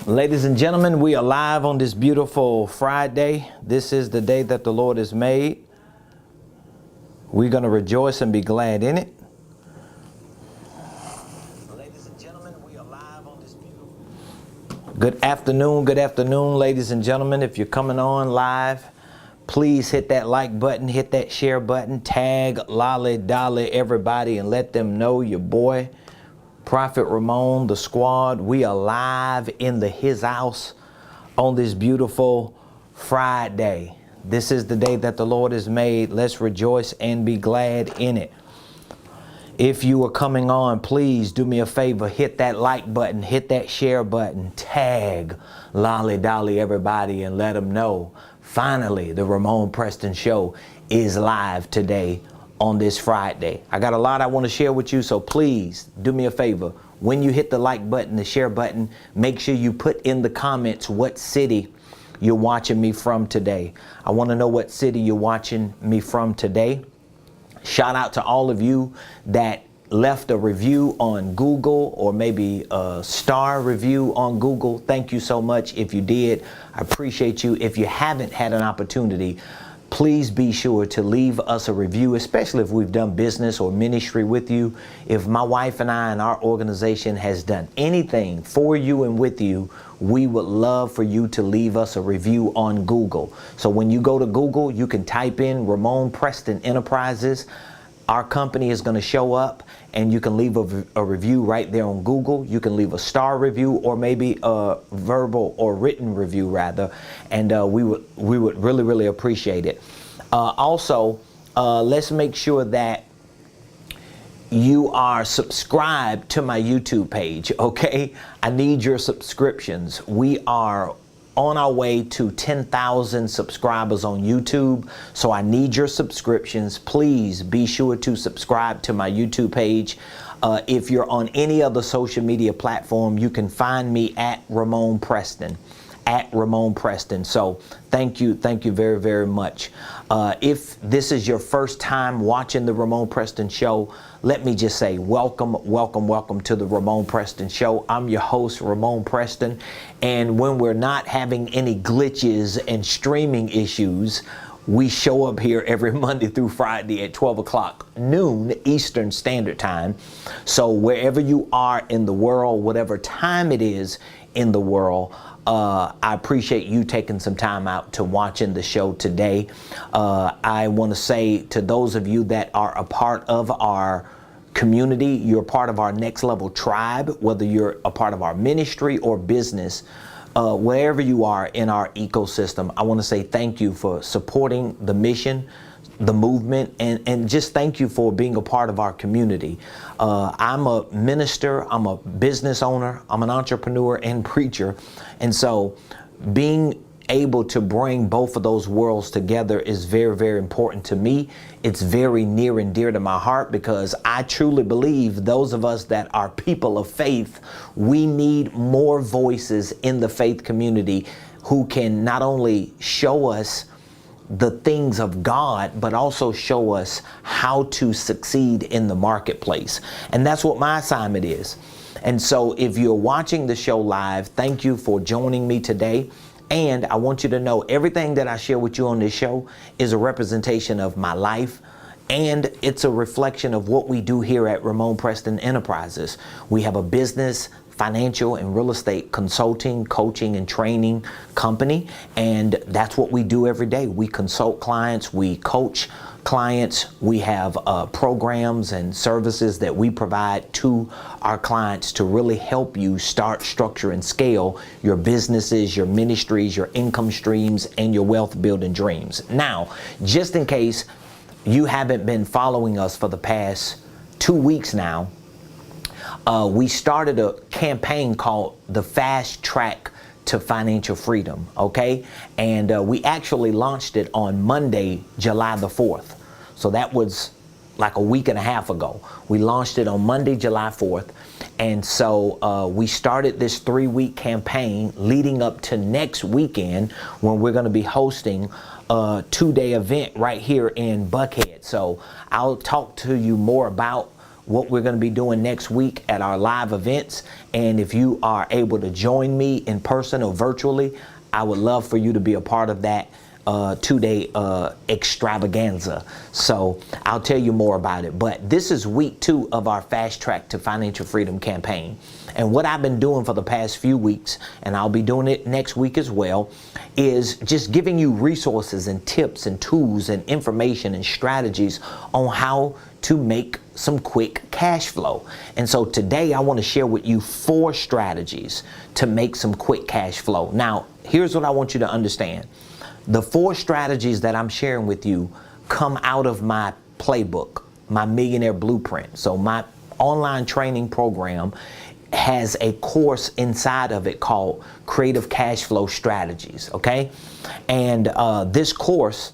Ladies and gentlemen, we are live on this beautiful Friday. This is the day that the Lord has made. We're going to rejoice and be glad in it. Ladies and gentlemen, we are live on this beautiful... Good afternoon, ladies and gentlemen. If you're coming on live, please hit that like button, hit that share button, tag Lolly Dolly everybody and let them know your boy Prophet Ramon, the squad. We are live in his house on this beautiful Friday. This is the day that the Lord has made. Let's rejoice and be glad in it. If you are coming on, please do me a favor. Hit that like button, hit that share button, tag Lolly Dolly everybody and let them know. Finally, the Ramonepreston show is live today on this Friday. I got a lot I want to share with you, so please do me a favor. When you hit the like button, the share button, make sure you put in the comments what city you're watching me from today. I want to know what city you're watching me from today. Shout out to all of you that left a review on Google or maybe a star review on Google. Thank you so much. If you did, I appreciate you. If you haven't had an opportunity, please be sure to leave us a review, especially if we've done business or ministry with you. If my wife and I and our organization has done anything for you and with you, we would love for you to leave us a review on Google. So when you go to Google, you can type in Ramonepreston Enterprises. Our company is going to show up and you can leave a review right there on Google. You can leave a star review or maybe a verbal or written review rather. And we would really appreciate it. Also, let's make sure that you are subscribed to my YouTube page, okay? I need your subscriptions. We are on our way to 10,000 subscribers on YouTube. So I need your subscriptions. Please be sure to subscribe to my YouTube page. If you're on any other social media platform, you can find me at Ramonepreston. At Ramonepreston. So thank you very much. If this is your first time watching the Ramonepreston show, let me just say welcome to the Ramonepreston show. I'm your host, Ramonepreston, and when we're not having any glitches and streaming issues, we show up here every Monday through Friday at 12 o'clock noon Eastern Standard Time. So wherever you are in the world, whatever time it is in the world, I appreciate you taking some time out to watching the show today. I want to say to those of you that are a part of our community, you're part of our next level tribe, whether you're a part of our ministry or business, wherever you are in our ecosystem, I want to say thank you for supporting the mission, the movement, and just thank you for being a part of our community. I'm a minister, I'm a business owner, I'm an entrepreneur and preacher. And so being able to bring both of those worlds together is very important to me. It's very near and dear to my heart because I truly believe those of us that are people of faith, we need more voices in the faith community who can not only show us the things of God, but also show us how to succeed in the marketplace. And that's what my assignment is. And so if you're watching the show live, thank you for joining me today. And I want you to know everything that I share with you on this show is a representation of my life. And it's a reflection of what we do here at Ramonepreston Enterprises. We have a business, financial and real estate consulting, coaching, and training company. And that's what we do every day. We consult clients, we coach clients, we have programs and services that we provide to our clients to really help you start, structure, and scale your businesses, your ministries, your income streams, and your wealth building dreams. Now, just in case you haven't been following us for the past 2 weeks now, we started a campaign called the Fast Track to Financial Freedom, okay? And we actually launched it on Monday, July the 4th. So that was like a week and a half ago. We launched it on Monday, July 4th. And so we started this 3-week campaign leading up to next weekend when we're going to be hosting a 2-day event right here in Buckhead. So I'll talk to you more about what we're going to be doing next week at our live events. And if you are able to join me in person or virtually, I would love for you to be a part of that 2-day extravaganza. So I'll tell you more about it. But this is week 2 of our Fast Track to Financial Freedom campaign. And what I've been doing for the past few weeks, and I'll be doing it next week as well, is just giving you resources and tips and tools and information and strategies on how to make some quick cash flow. And so today I want to share with you 4 strategies to make some quick cash flow. Now, here's what I want you to understand. The 4 strategies that I'm sharing with you come out of my playbook, my Millionaire Blueprint. So my online training program has a course inside of it called Creative Cash Flow Strategies, okay? And this course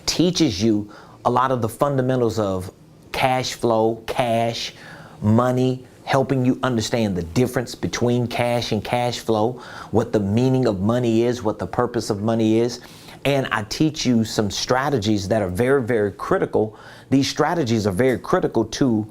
teaches you a lot of the fundamentals of cash flow, cash, money, helping you understand the difference between cash and cash flow, what the meaning of money is, what the purpose of money is. And I teach you some strategies that are very, very critical. These strategies are very critical to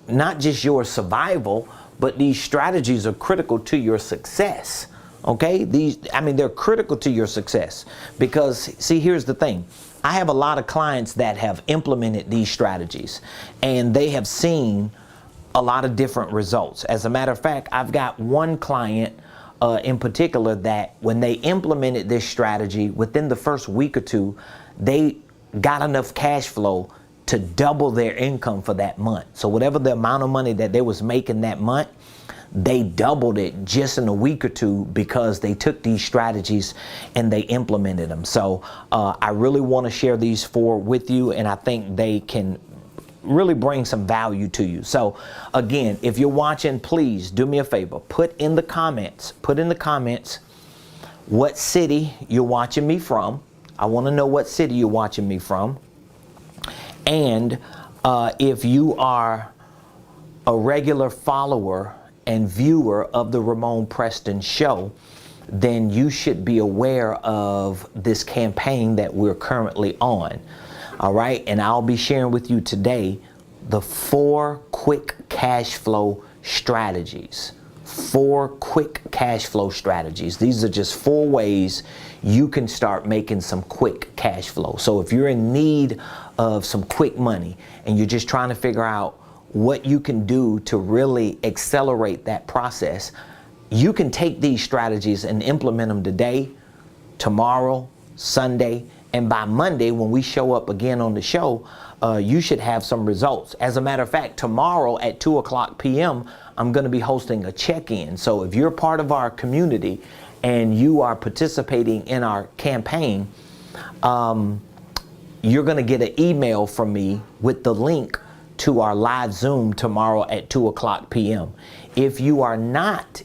not just your survival, but these strategies are critical to your success. Okay? They're critical to your success because, see, here's the thing. I have a lot of clients that have implemented these strategies and they have seen a lot of different results. As a matter of fact, I've got one client in particular that when they implemented this strategy, within the first week or 2, they got enough cash flow to double their income for that month. So whatever the amount of money that they was making that month, they doubled it just in a week or 2 because they took these strategies and they implemented them. So I really want to share these 4 with you, and I think they can really bring some value to you. So again, if you're watching, please do me a favor, put in the comments what city you're watching me from. I want to know what city you're watching me from. And if you are a regular follower and viewer of the Ramonepreston show, then you should be aware of this campaign that we're currently on. All right, and I'll be sharing with you today the 4 quick cash flow strategies. 4 quick cash flow strategies. These are just 4 ways you can start making some quick cash flow. So if you're in need of some quick money and you're just trying to figure out what you can do to really accelerate that process, you can take these strategies and implement them today, tomorrow, Sunday, and by Monday, when we show up again on the show, you should have some results. As a matter of fact, tomorrow at 2:00 p.m., I'm going to be hosting a check-in. So if you're part of our community and you are participating in our campaign, you're going to get an email from me with the link to our live Zoom tomorrow at 2:00 p.m. If you are not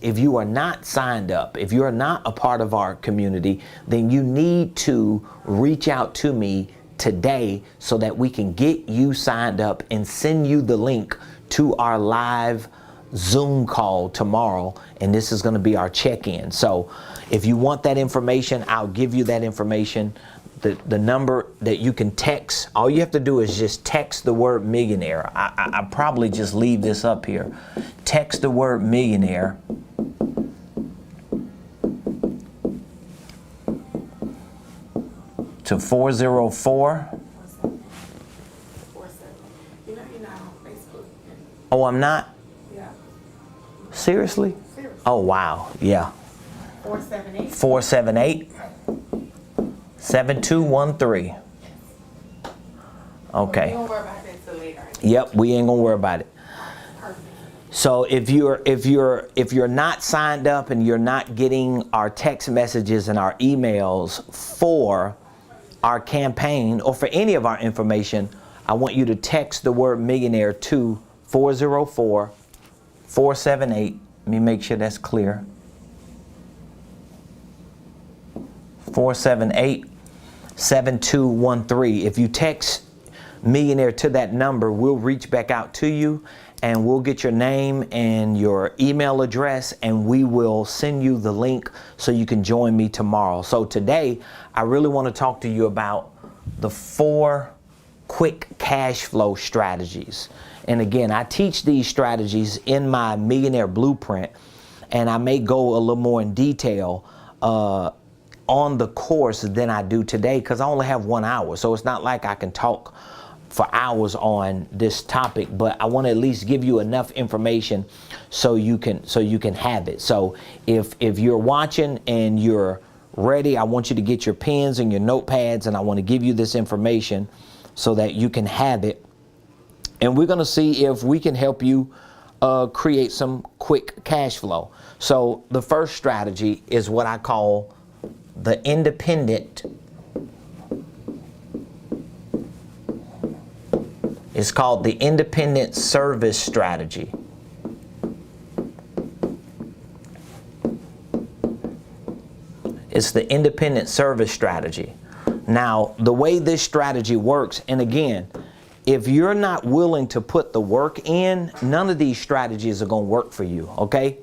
signed up, if you are not a part of our community, then you need to reach out to me today so that we can get you signed up and send you the link to our live Zoom call tomorrow. And this is going to be our check-in. So if you want that information, I'll give you that information. The number that you can text, all you have to do is just text the word millionaire. I probably just leave this up here. Text the word millionaire to 404. You're not on Facebook. Oh, I'm not? Yeah. Seriously? Oh, wow. Yeah. 478 7213. Okay. We won't worry about that until later. Yep, we ain't gonna worry about it. Perfect. So if you're not signed up and you're not getting our text messages and our emails for our campaign or for any of our information, I want you to text the word millionaire to 404-478. Let me make sure that's clear. 478-7213. If you text millionaire to that number, we'll reach back out to you and we'll get your name and your email address and we will send you the link so you can join me tomorrow. So today, I really want to talk to you about the 4 quick cash flow strategies. And again, I teach these strategies in my Millionaire Blueprint, and I may go a little more in detail on the course than I do today, because I only have 1 hour. So it's not like I can talk for hours on this topic, but I want to at least give you enough information so you can have it. So if you're watching and you're ready, I want you to get your pens and your notepads, and I want to give you this information so that you can have it. And we're going to see if we can help you create some quick cash flow. So the first strategy is what I call the independent. It's called the independent service strategy. It's the independent service strategy. Now, the way this strategy works, and again, if you're not willing to put the work in, none of these strategies are going to work for you, okay?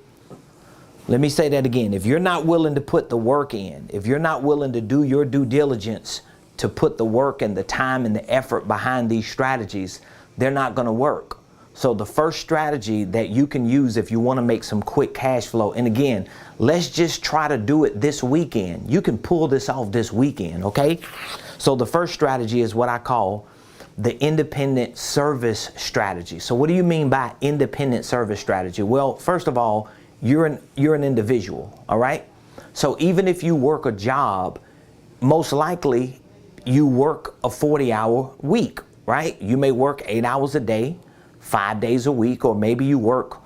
Let me say that again. If you're not willing to put the work in, if you're not willing to do your due diligence to put the work and the time and the effort behind these strategies, they're not going to work. So the first strategy that you can use if you want to make some quick cash flow, and again, let's just try to do it this weekend. You can pull this off this weekend, okay? So the first strategy is what I call the independent service strategy. So what do you mean by independent service strategy? Well, first of all, you're an individual, all right? So even if you work a job, most likely you work a 40-hour week, right? You may work 8 hours a day, 5 days a week, or maybe you work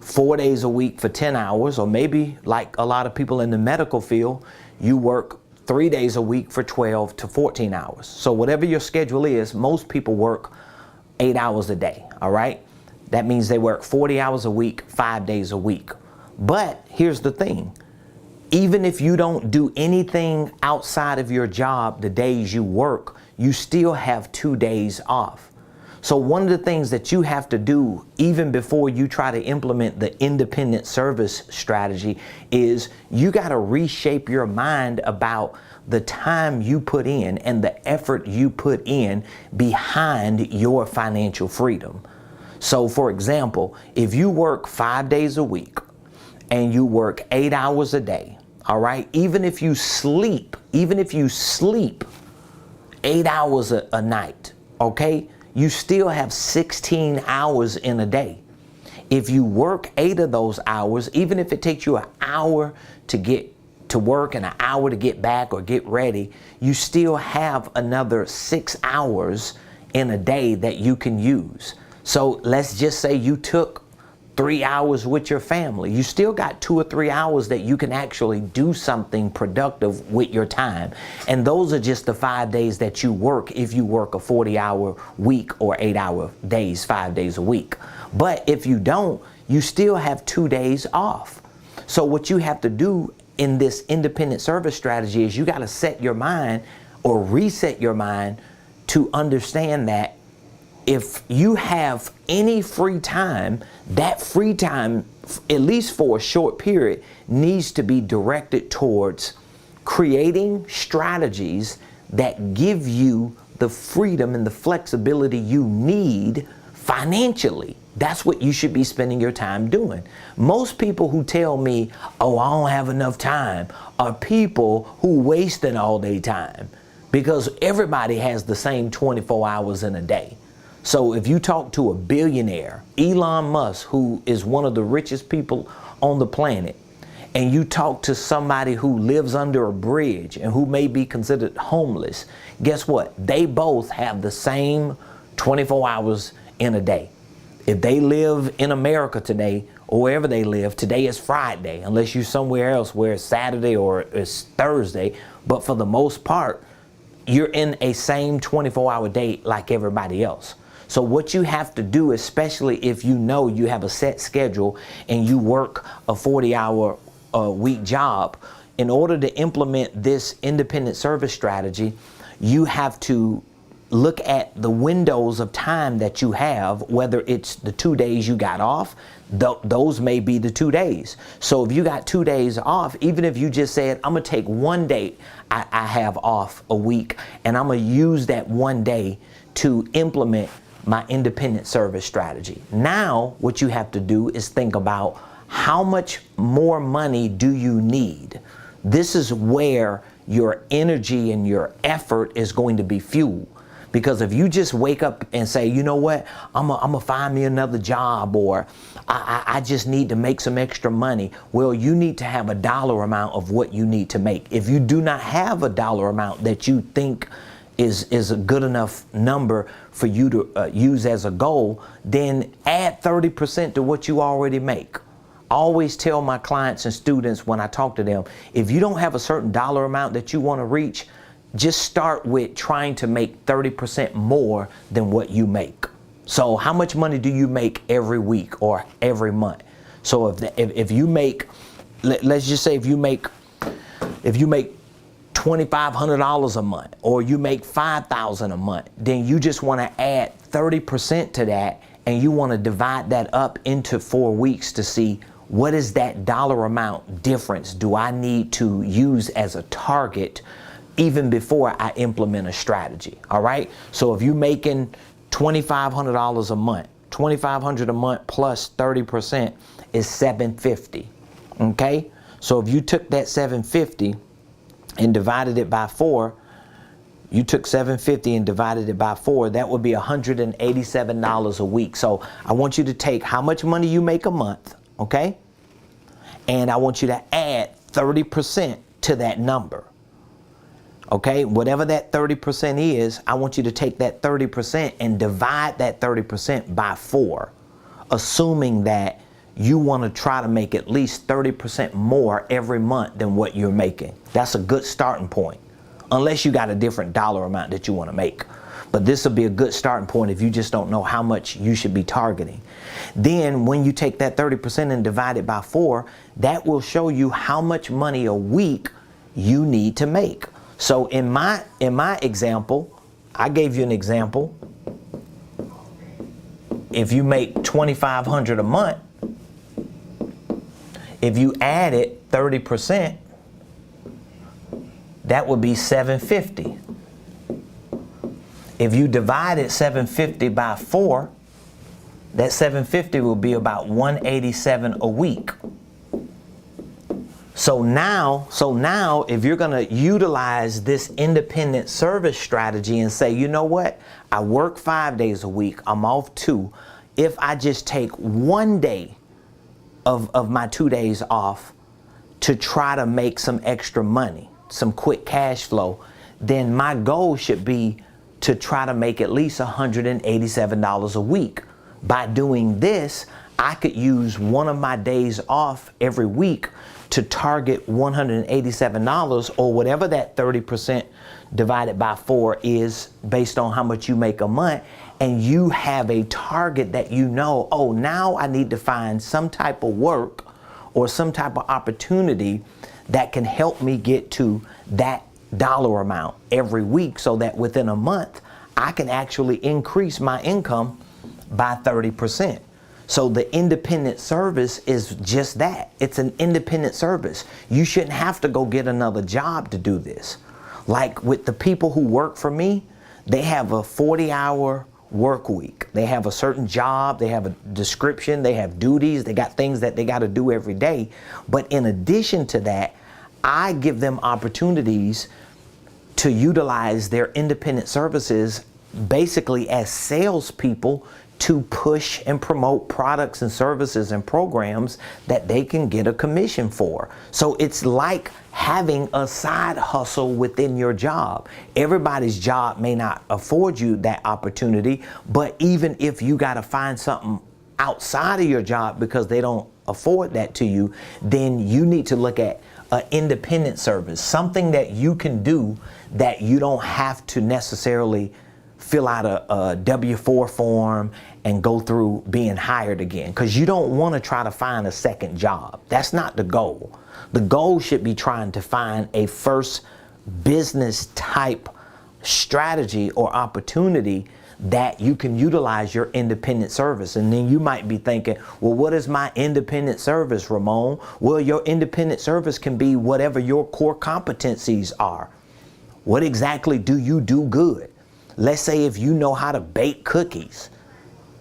4 days a week for 10 hours, or maybe like a lot of people in the medical field, you work 3 days a week for 12 to 14 hours. So whatever your schedule is, most people work 8 hours a day, all right? That means they work 40 hours a week, 5 days a week. But here's the thing. Even if you don't do anything outside of your job the days you work, you still have 2 days off. So one of the things that you have to do even before you try to implement the independent service strategy is you got to reshape your mind about the time you put in and the effort you put in behind your financial freedom. So for example, if you work 5 days a week and you work 8 hours a day, all right, even if you sleep 8 hours a night, okay, you still have 16 hours in a day. If you work 8 of those hours, even if it takes you an hour to get to work and an hour to get back or get ready, you still have another 6 hours in a day that you can use. So let's just say you took 3 hours with your family. You still got 2 or 3 hours that you can actually do something productive with your time. And those are just the 5 days that you work if you work a 40-hour week or 8-hour days, 5 days a week. But if you don't, you still have 2 days off. So what you have to do in this independent service strategy is you got to set your mind or reset your mind to understand that if you have any free time, that free time, at least for a short period, needs to be directed towards creating strategies that give you the freedom and the flexibility you need financially. That's what you should be spending your time doing. Most people who tell me, oh, I don't have enough time, are people who wasting all their time, because everybody has the same 24 hours in a day. So if you talk to a billionaire, Elon Musk, who is one of the richest people on the planet, and you talk to somebody who lives under a bridge and who may be considered homeless, guess what? They both have the same 24 hours in a day. If they live in America today, or wherever they live, today is Friday, unless you're somewhere else where it's Saturday or it's Thursday. But for the most part, you're in a same 24-hour day like everybody else. So what you have to do, especially if you know you have a set schedule and you work a 40-hour week job, in order to implement this independent service strategy, you have to look at the windows of time that you have, whether it's the 2 days you got off, those may be the 2 days. So if you got 2 days off, even if you just said, I'm gonna take 1 day I have off a week, and I'm gonna use that 1 day to implement my independent service strategy. Now, what you have to do is think about how much more money do you need? This is where your energy and your effort is going to be fueled. Because if you just wake up and say, you know what, I'm gonna find me another job, or I just need to make some extra money. Well, you need to have a dollar amount of what you need to make. If you do not have a dollar amount that you think is a good enough number for you to use as a goal, then add 30% to what you already make. I always tell my clients and students when I talk to them, if you don't have a certain dollar amount that you want to reach, just start with trying to make 30% more than what you make. So how much money do you make every week or every month? So if you make, let's just say if you make $2,500 a month, or you make $5,000 a month, then you just want to add 30% to that, and you want to divide that up into 4 weeks to see what is that dollar amount difference do I need to use as a target even before I implement a strategy. All right. So if you're making $2,500 a month, $2,500 a month plus 30% is $750. Okay. So if you took that $750 and divided it by 4, you took $750 and divided it by 4, that would be $187 a week. So I want you to take how much money you make a month, okay? And I want you to add 30% to that number, okay? Whatever that 30% is, I want you to take that 30% and divide that 30% by 4, assuming that you want to try to make at least 30% more every month than what you're making. That's a good starting point, unless you got a different dollar amount that you want to make. But this will be a good starting point if you just don't know how much you should be targeting. Then when you take that 30% and divide it by 4, that will show you how much money a week you need to make. So in my example, I gave you an example. If you make $2,500 a month, if you added 30%, that would be $750. If you divided $750 by 4, that $750 will be about $187 a week. So now if you're going to utilize this independent service strategy and say, you know what, I work 5 days a week, I'm off 2. If I just take 1 day of my 2 days off to try to make some extra money, some quick cash flow, then my goal should be to try to make at least $187 a week. By doing this, I could use one of my days off every week to target $187, or whatever that 30% divided by 4 is based on how much you make a month. And you have a target that you know, oh, now I need to find some type of work or some type of opportunity that can help me get to that dollar amount every week, so that within a month I can actually increase my income by 30%. So the independent service is just that. It's an independent service. You shouldn't have to go get another job to do this. Like with the people who work for me, they have a 40-hour work week. They have a certain job, they have a description, they have duties, they got things that they got to do every day. But in addition to that, I give them opportunities to utilize their independent services basically as salespeople to push and promote products and services and programs that they can get a commission for. So it's like having a side hustle within your job. Everybody's job may not afford you that opportunity, but even if you got to find something outside of your job because they don't afford that to you, then you need to look at an independent service, something that you can do that you don't have to necessarily fill out a W-4 form and go through being hired again, because you don't want to try to find a second job. That's not the goal. The goal should be trying to find a first business type strategy or opportunity that you can utilize your independent service. And then you might be thinking, well, what is my independent service, Ramon? Well, your independent service can be whatever your core competencies are. What exactly do you do good? Let's say if you know how to bake cookies,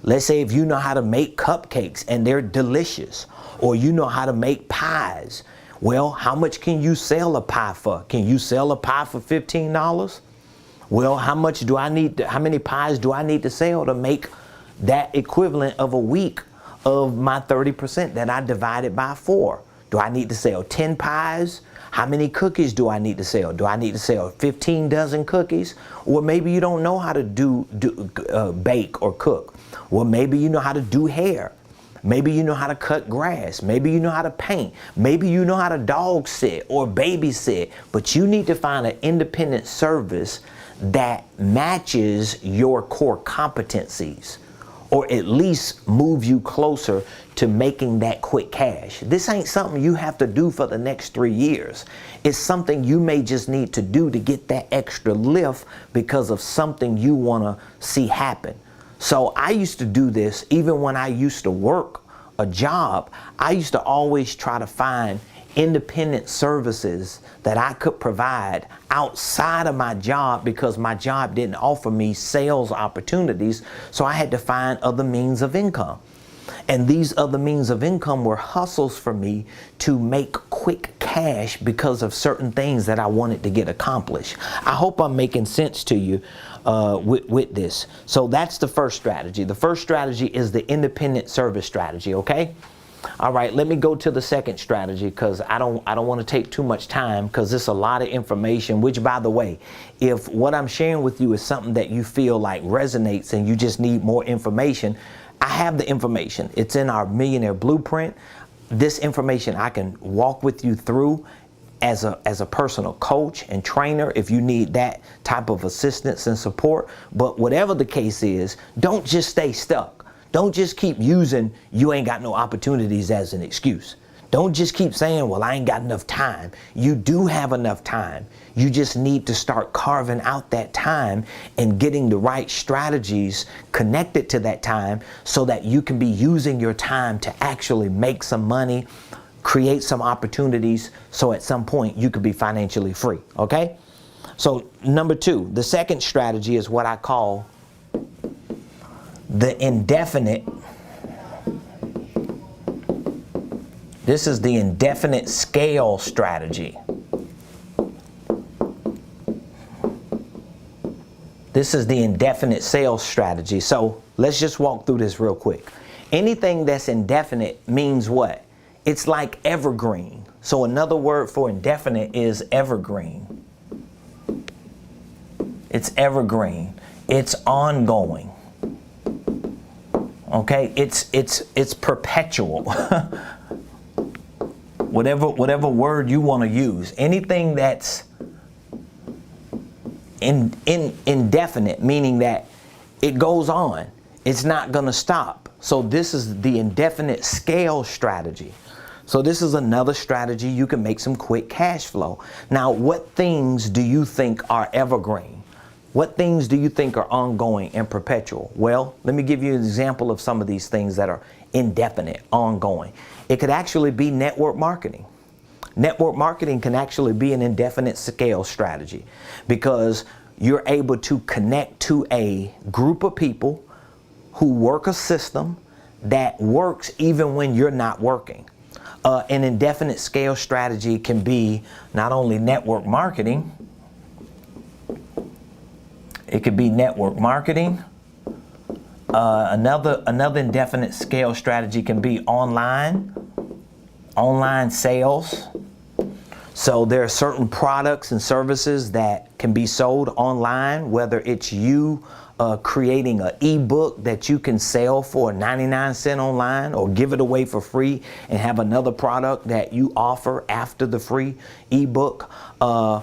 Let's say if you know how to make cupcakes and they're delicious, or you know how to make pies. Well, how much can you sell a pie for? Can you sell a pie for $15? Well, how many pies do I need to sell to make that equivalent of a week of my 30% that I divided by 4? Do I need to sell 10 pies? How many cookies do I need to sell? Do I need to sell 15 dozen cookies? Or maybe you don't know how to bake or cook. Well, maybe you know how to do hair. Maybe you know how to cut grass. Maybe you know how to paint. Maybe you know how to dog sit or babysit. But you need to find an independent service that matches your core competencies, or at least move you closer to making that quick cash. This ain't something you have to do for the next 3 years. It's something you may just need to do to get that extra lift because of something you want to see happen. So I used to do this even when I used to work a job. I used to always try to find independent services that I could provide outside of my job because my job didn't offer me sales opportunities. So I had to find other means of income. And these other means of income were hustles for me to make quick cash because of certain things that I wanted to get accomplished. I hope I'm making sense to you with this. So that's the first strategy. The first strategy is the independent service strategy, okay? All right, let me go to the second strategy because I don't want to take too much time because it's a lot of information, which, by the way, if what I'm sharing with you is something that you feel like resonates and you just need more information, I have the information. It's in our Millionaire Blueprint. This information I can walk with you through as a personal coach and trainer if you need that type of assistance and support. But whatever the case is, don't just stay stuck. Don't just keep using you ain't got no opportunities as an excuse. Don't just keep saying, well, I ain't got enough time. You do have enough time. You just need to start carving out that time and getting the right strategies connected to that time so that you can be using your time to actually make some money, create some opportunities, so at some point you could be financially free, okay? So number 2, the second strategy is what I call the indefinite. This is the indefinite scale strategy. This is the indefinite sales strategy. So let's just walk through this real quick. Anything that's indefinite means what? It's like evergreen. So another word for indefinite is evergreen. It's evergreen. It's ongoing. Okay, it's perpetual. whatever word you want to use. Anything that's indefinite, meaning that it goes on. It's not going to stop. So this is the indefinite scale strategy. So this is another strategy you can make some quick cash flow. Now, what things do you think are evergreen? What things do you think are ongoing and perpetual? Well, let me give you an example of some of these things that are indefinite, ongoing. It could actually be network marketing. Network marketing can actually be an indefinite scale strategy because you're able to connect to a group of people who work a system that works even when you're not working. An indefinite scale strategy can be not only network marketing. It could be network marketing. Another indefinite scale strategy can be online sales. So there are certain products and services that can be sold online, whether it's you creating an ebook that you can sell for 99 cents online or give it away for free and have another product that you offer after the free ebook. An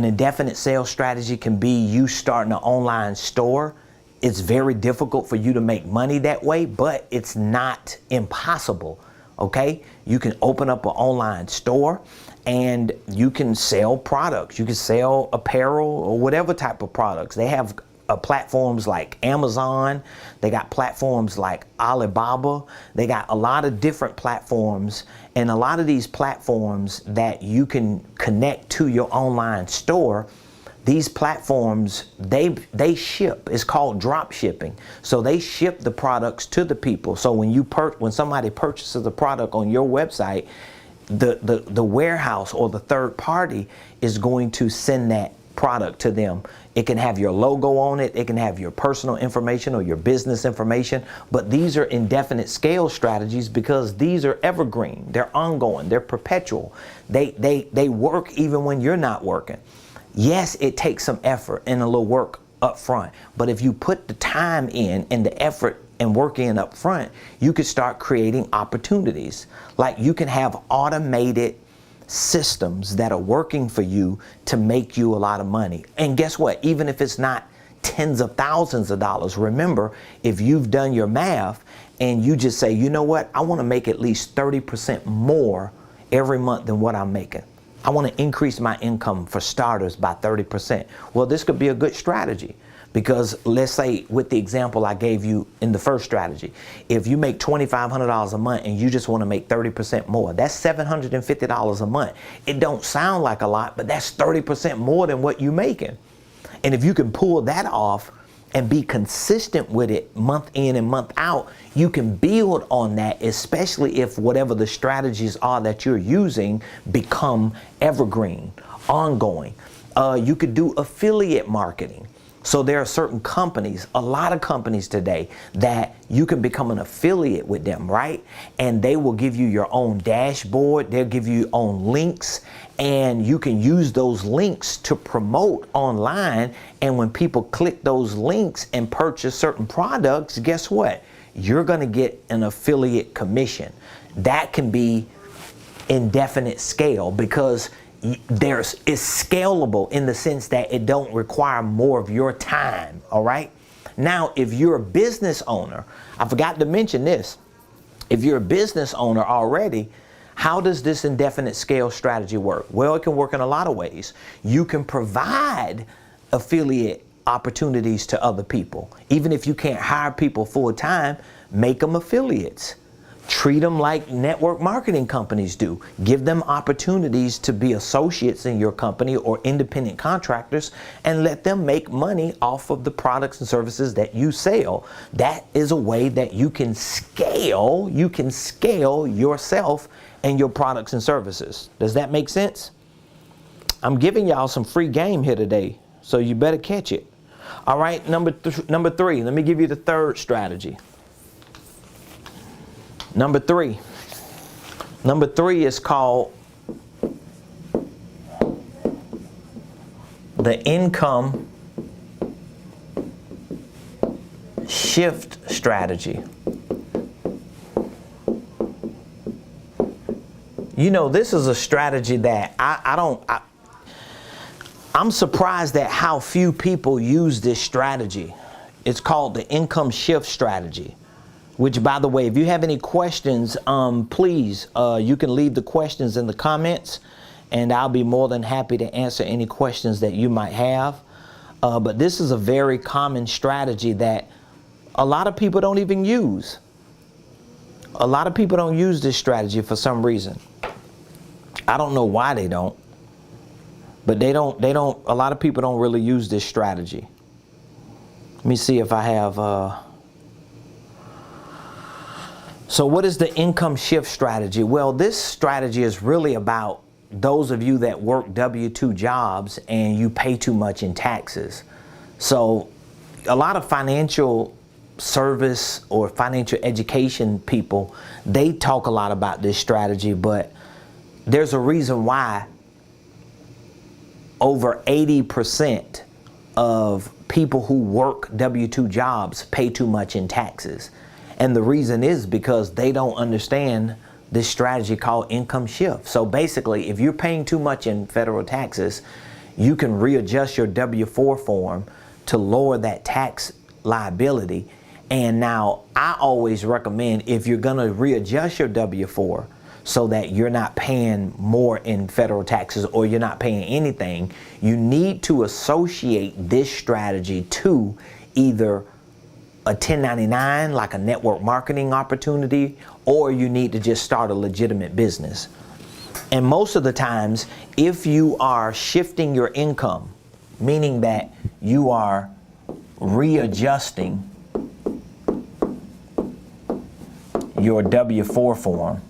indefinite sales strategy can be you starting an online store. It's very difficult for you to make money that way, but it's not impossible. Okay, you can open up an online store and you can sell products. You can sell apparel or whatever type of products. They have platforms like Amazon. They got platforms like Alibaba. They got a lot of different platforms, and a lot of these platforms that you can connect to your online store, these platforms, they ship. It's called drop shipping. So they ship the products to the people. So when somebody purchases the product on your website, the warehouse or the third party is going to send that product to them. It can have your logo on it. It can have your personal information or your business information. But these are indefinite scale strategies because these are evergreen. They're ongoing. They're perpetual. They work even when you're not working. Yes, it takes some effort and a little work up front. But if you put the time in and the effort and work in up front, you could start creating opportunities. Like you can have automated systems that are working for you to make you a lot of money. And guess what? Even if it's not tens of thousands of dollars, remember, if you've done your math and you just say, you know what, I want to make at least 30% more every month than what I'm making. I want to increase my income for starters by 30%. Well, this could be a good strategy because let's say with the example I gave you in the first strategy, if you make $2,500 a month and you just want to make 30% more, that's $750 a month. It don't sound like a lot, but that's 30% more than what you're making. And if you can pull that off and be consistent with it month in and month out, you can build on that, especially if whatever the strategies are that you're using become evergreen, ongoing. You could do affiliate marketing. So there are certain companies, a lot of companies today, that you can become an affiliate with them, right? And they will give you your own dashboard. They'll give you your own links, and you can use those links to promote online. And when people click those links and purchase certain products, guess what? You're going to get an affiliate commission. That can be indefinite scale because it's scalable in the sense that it don't require more of your time. All right. Now, if you're a business owner, I forgot to mention this. If you're a business owner already, how does this indefinite scale strategy work? Well, it can work in a lot of ways. You can provide affiliate opportunities to other people. Even if you can't hire people full time, make them affiliates. Treat them like network marketing companies do. Give them opportunities to be associates in your company or independent contractors and let them make money off of the products and services that you sell. That is a way that you can scale yourself and your products and services. Does that make sense? I'm giving y'all some free game here today, so you better catch it. All right, number three, let me give you the third strategy. Number three is called the income shift strategy. You know, this is a strategy that I'm surprised at how few people use this strategy. It's called the income shift strategy. Which, by the way, if you have any questions, please, you can leave the questions in the comments, and I'll be more than happy to answer any questions that you might have. But this is a very common strategy that a lot of people don't even use. A lot of people don't use this strategy for some reason. I don't know why they don't, but a lot of people don't really use this strategy. Let me see if I have, So what is the income shift strategy? Well, this strategy is really about those of you that work W-2 jobs and you pay too much in taxes. So a lot of financial service or financial education people, they talk a lot about this strategy, but there's a reason why over 80% of people who work W-2 jobs pay too much in taxes. And the reason is because they don't understand this strategy called income shift. So basically, if you're paying too much in federal taxes, you can readjust your W-4 form to lower that tax liability. And now I always recommend, if you're going to readjust your W-4 so that you're not paying more in federal taxes or you're not paying anything, you need to associate this strategy to either a 1099, like a network marketing opportunity, or you need to just start a legitimate business. And most of the times, if you are shifting your income meaning that you are readjusting your W-4 form.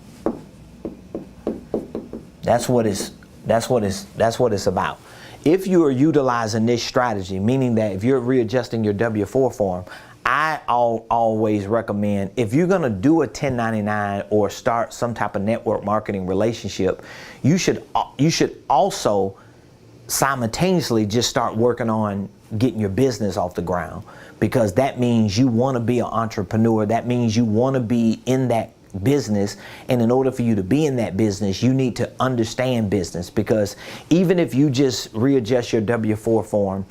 That's what it's about. If you are utilizing this strategy, meaning that if you're readjusting your W-4 form, I always recommend, if you're going to do a 1099 or start some type of network marketing relationship, you should also simultaneously just start working on getting your business off the ground, because that means you want to be an entrepreneur. That means you want to be in that business, and in order for you to be in that business, you need to understand business, because even if you just readjust your W-4 form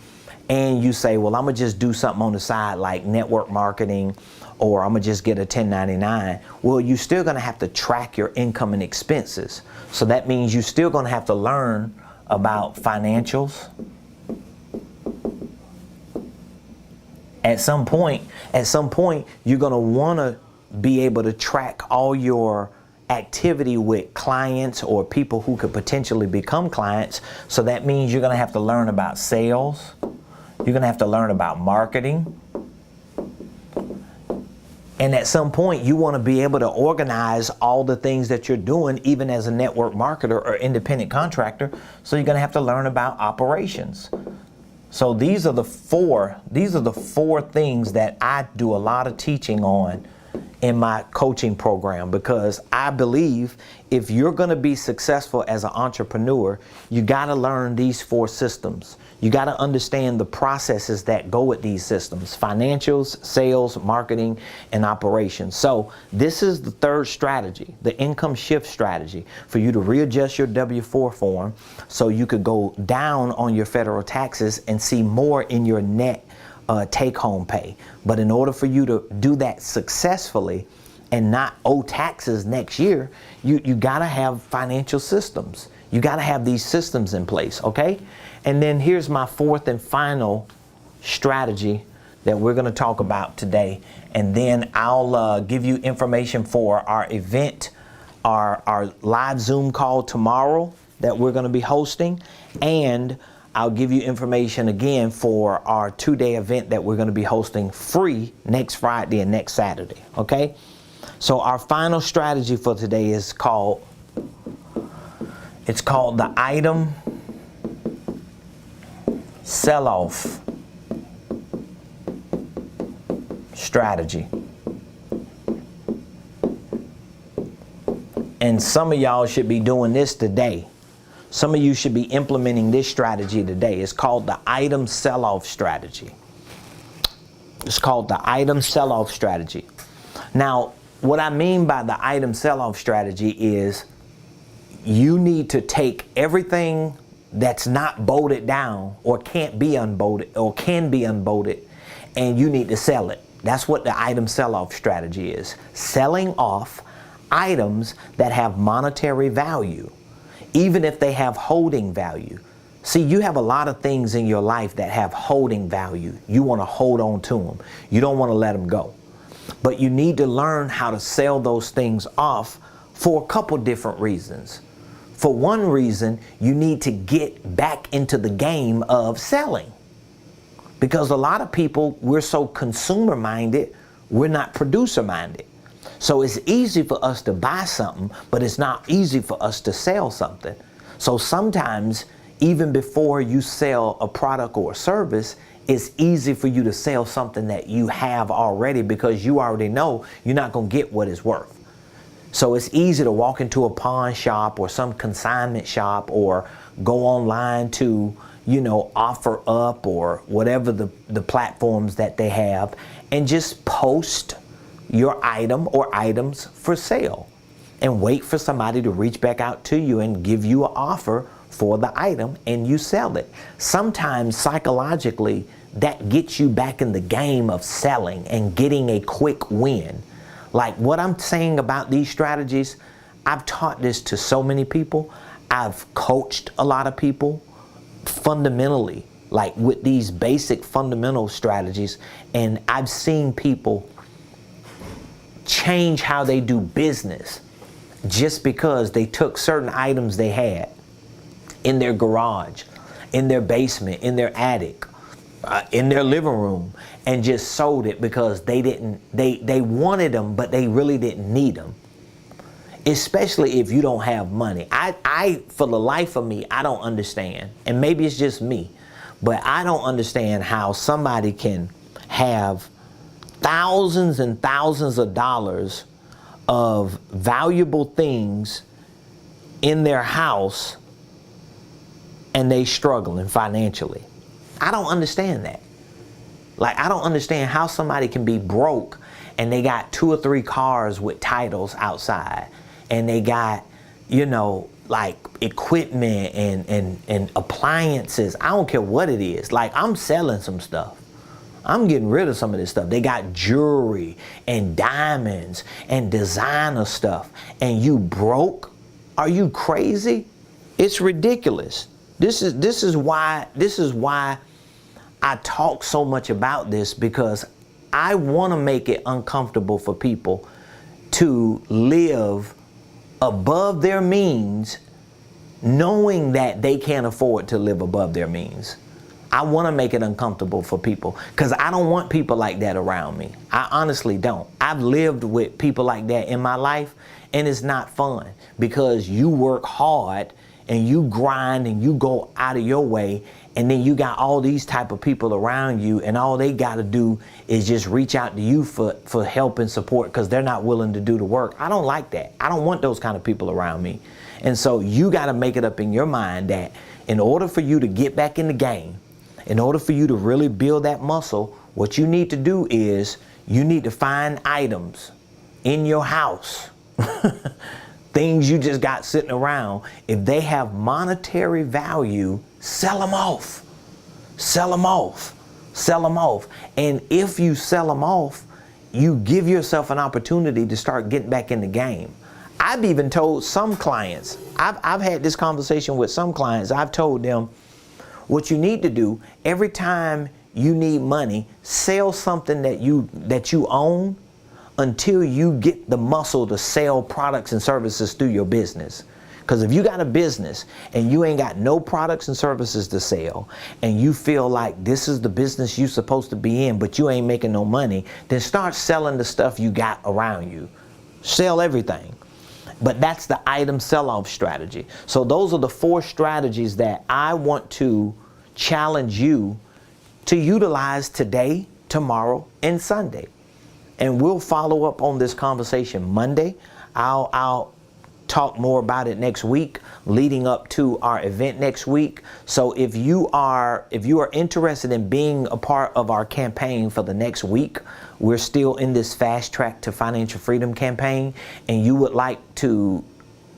and you say, well, I'm gonna just do something on the side like network marketing, or I'm gonna just get a 1099, well, you're still gonna have to track your income and expenses. So that means you're still gonna have to learn about financials. At some point, you're gonna wanna be able to track all your activity with clients or people who could potentially become clients. So that means you're gonna have to learn about sales. You're gonna have to learn about marketing. And at some point, you wanna be able to organize all the things that you're doing, even as a network marketer or independent contractor. So you're gonna have to learn about operations. So these are the four things that I do a lot of teaching on in my coaching program, because I believe if you're going to be successful as an entrepreneur, you got to learn these 4 systems. You got to understand the processes that go with these systems: financials, sales, marketing, and operations. So this is the third strategy, the income shift strategy, for you to readjust your W-4 form so you could go down on your federal taxes and see more in your net take-home pay. But in order for you to do that successfully and not owe taxes next year, you gotta have financial systems. You gotta have these systems in place, okay? And then here's my 4th and final strategy that we're gonna talk about today. And then I'll give you information for our event, our live Zoom call tomorrow that we're gonna be hosting, and I'll give you information again for our 2-day event that we're going to be hosting free next Friday and next Saturday, okay? So our final strategy for today is called the item sell-off strategy. And some of y'all should be doing this today. Some of you should be implementing this strategy today. It's called the item sell-off strategy. It's called the item sell-off strategy. Now, what I mean by the item sell-off strategy is you need to take everything that's not bolted down or can't be unbolted or can be unbolted, and you need to sell it. That's what the item sell-off strategy is. Selling off items that have monetary value, even if they have holding value. See, you have a lot of things in your life that have holding value. You want to hold on to them. You don't want to let them go. But you need to learn how to sell those things off for a couple different reasons. For one reason, you need to get back into the game of selling. Because a lot of people, we're so consumer minded, we're not producer minded. So it's easy for us to buy something, but it's not easy for us to sell something. So sometimes, even before you sell a product or a service, it's easy for you to sell something that you have already, because you already know you're not going to get what it's worth. So it's easy to walk into a pawn shop or some consignment shop, or go online to, OfferUp or whatever the platforms that they have, and just post your item or items for sale and wait for somebody to reach back out to you and give you an offer for the item, and you sell it. Sometimes psychologically that gets you back in the game of selling and getting a quick win. Like what I'm saying about these strategies, I've taught this to so many people. I've coached a lot of people fundamentally, like with these basic fundamental strategies, and I've seen people change how they do business just because they took certain items they had in their garage in their basement, in their attic, in their living room, and just sold it because they wanted them, but they really didn't need them. Especially if you don't have money. I for the life of me, I don't understand, and maybe it's just me, but I don't understand how somebody can have thousands and thousands of dollars of valuable things in their house and they struggling financially. I don't understand that. Like, I don't understand how somebody can be broke and they got 2 or 3 cars with titles outside, and they got, you know, like equipment and appliances. I don't care what it is. Like, I'm selling some stuff. I'm getting rid of some of this stuff. They got jewelry and diamonds and designer stuff, and you broke? Are you crazy? It's ridiculous. This is why I talk so much about this, because I want to make it uncomfortable for people to live above their means, knowing that they can't afford to live above their means. I want to make it uncomfortable for people, because I don't want people like that around me. I honestly don't. I've lived with people like that in my life, and it's not fun, because you work hard and you grind and you go out of your way, and then you got all these type of people around you, and all they got to do is just reach out to you for help and support, because they're not willing to do the work. I don't like that. I don't want those kind of people around me. And so you got to make it up in your mind that in order for you to get back in the game, in order for you to really build that muscle, what you need to do is you need to find items in your house, things you just got sitting around. If they have monetary value, sell them off. Sell them off. Sell them off. And if you sell them off, you give yourself an opportunity to start getting back in the game. I've even told some clients, I've had this conversation with some clients. I've told them, what you need to do, every time you need money, sell something that you own until you get the muscle to sell products and services through your business. Because if you got a business and you ain't got no products and services to sell, and you feel like this is the business you're supposed to be in, but you ain't making no money, then start selling the stuff you got around you. Sell everything. But that's the item sell-off strategy. So those are the 4 strategies that I want to challenge you to utilize today, tomorrow, and Sunday. And we'll follow up on this conversation Monday. I'll talk more about it next week, leading up to our event next week. So if you are interested in being a part of our campaign for the next week, we're still in this Fast Track to Financial Freedom campaign, and you would like to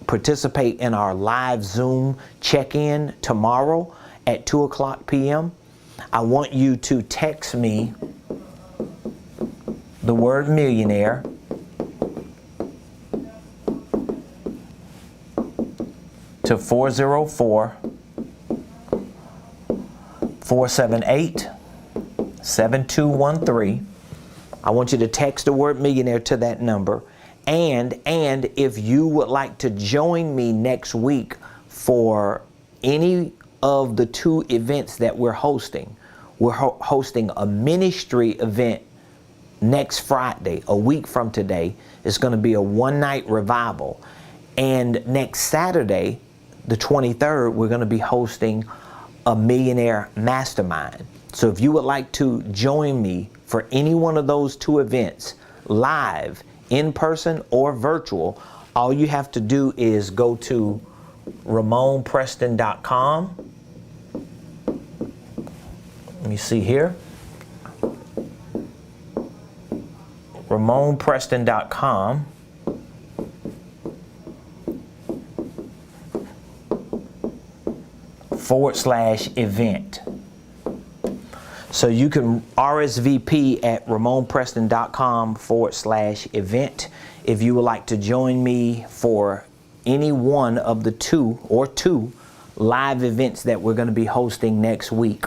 participate in our live Zoom check-in tomorrow at 2:00 p.m., I want you to text me the word millionaire to 404-478-7213. I want you to text the word millionaire to that number. And if you would like to join me next week for any of the 2 events that we're hosting a ministry event next Friday, a week from today. It's going to be a one-night revival. And next Saturday, the 23rd, we're going to be hosting a Millionaire Mastermind. So if you would like to join me for any one of those 2 events, live, in person, or virtual, all you have to do is go to Ramonepreston.com. Let me see here. Ramonepreston.com. /event. So you can RSVP at Ramonepreston.com /event if you would like to join me for any one of the 2 live events that we're going to be hosting next week.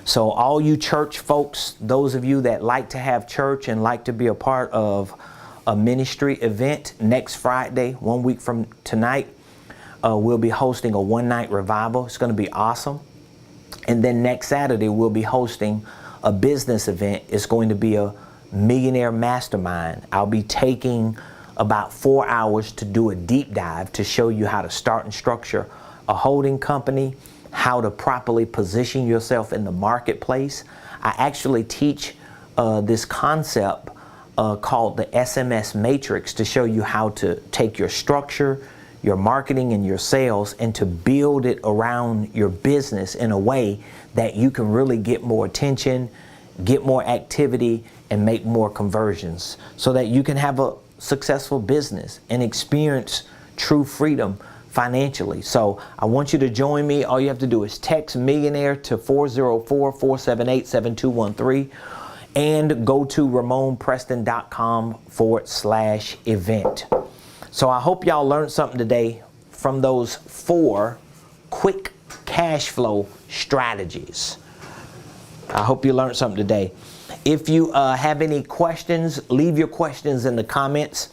So all you church folks, those of you that like to have church and like to be a part of a ministry event, next Friday, 1 week from tonight, we'll be hosting a one-night revival. It's going to be awesome. And then next Saturday, we'll be hosting a business event. It's going to be a Millionaire Mastermind. I'll be taking about 4 hours to do a deep dive to show you how to start and structure a holding company, how to properly position yourself in the marketplace. I actually teach this concept called the SMS matrix to show you how to take your structure, your marketing, and your sales and to build it around your business in a way that you can really get more attention, get more activity, and make more conversions so that you can have a successful business and experience true freedom financially. So I want you to join me. All you have to do is text Millionaire to 404-478-7213 and go to Ramonepreston.com/event. So I hope y'all learned something today from those 4 quick cash flow strategies. I hope you learned something today. If you have any questions, leave your questions in the comments.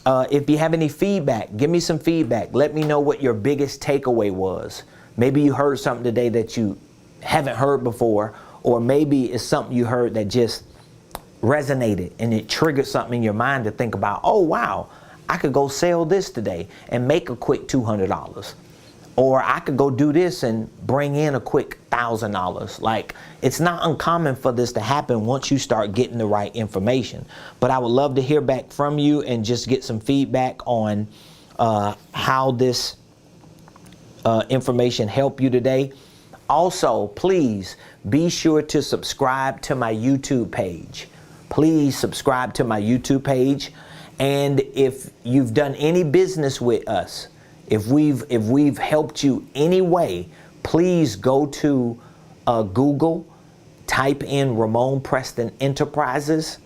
If you have any feedback, give me some feedback. Let me know what your biggest takeaway was. Maybe you heard something today that you haven't heard before, or maybe it's something you heard that just resonated and it triggered something in your mind to think about, oh wow, I could go sell this today and make a quick $200. Or I could go do this and bring in a quick $1,000. Like, it's not uncommon for this to happen once you start getting the right information. But I would love to hear back from you and just get some feedback on how this information helped you today. Also, please be sure to subscribe to my YouTube page. Please subscribe to my YouTube page. And if you've done any business with us, if we've helped you any way, please go to Google, type in Ramonepreston Enterprises,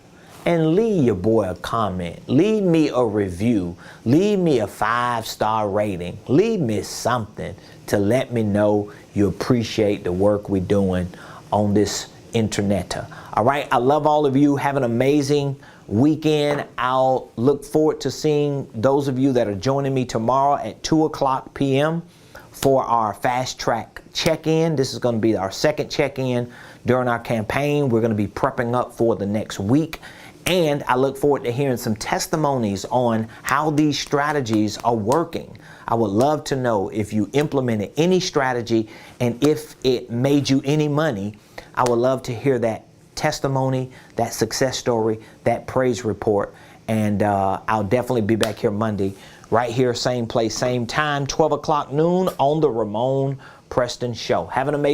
and leave your boy a comment. Leave me a review. Leave me a 5-star rating. Leave me something to let me know you appreciate the work we're doing on this internet. All right, I love all of you. Have an amazing weekend. I'll look forward to seeing those of you that are joining me tomorrow at 2:00 p.m. for our fast track check-in. This is going to be our second check-in during our campaign. We're going to be prepping up for the next week. And I look forward to hearing some testimonies on how these strategies are working. I would love to know if you implemented any strategy and if it made you any money. I would love to hear that testimony, that success story, that praise report. And I'll definitely be back here Monday, right here, same place, same time, 12 o'clock noon on the Ramonepreston Show. Have an amazing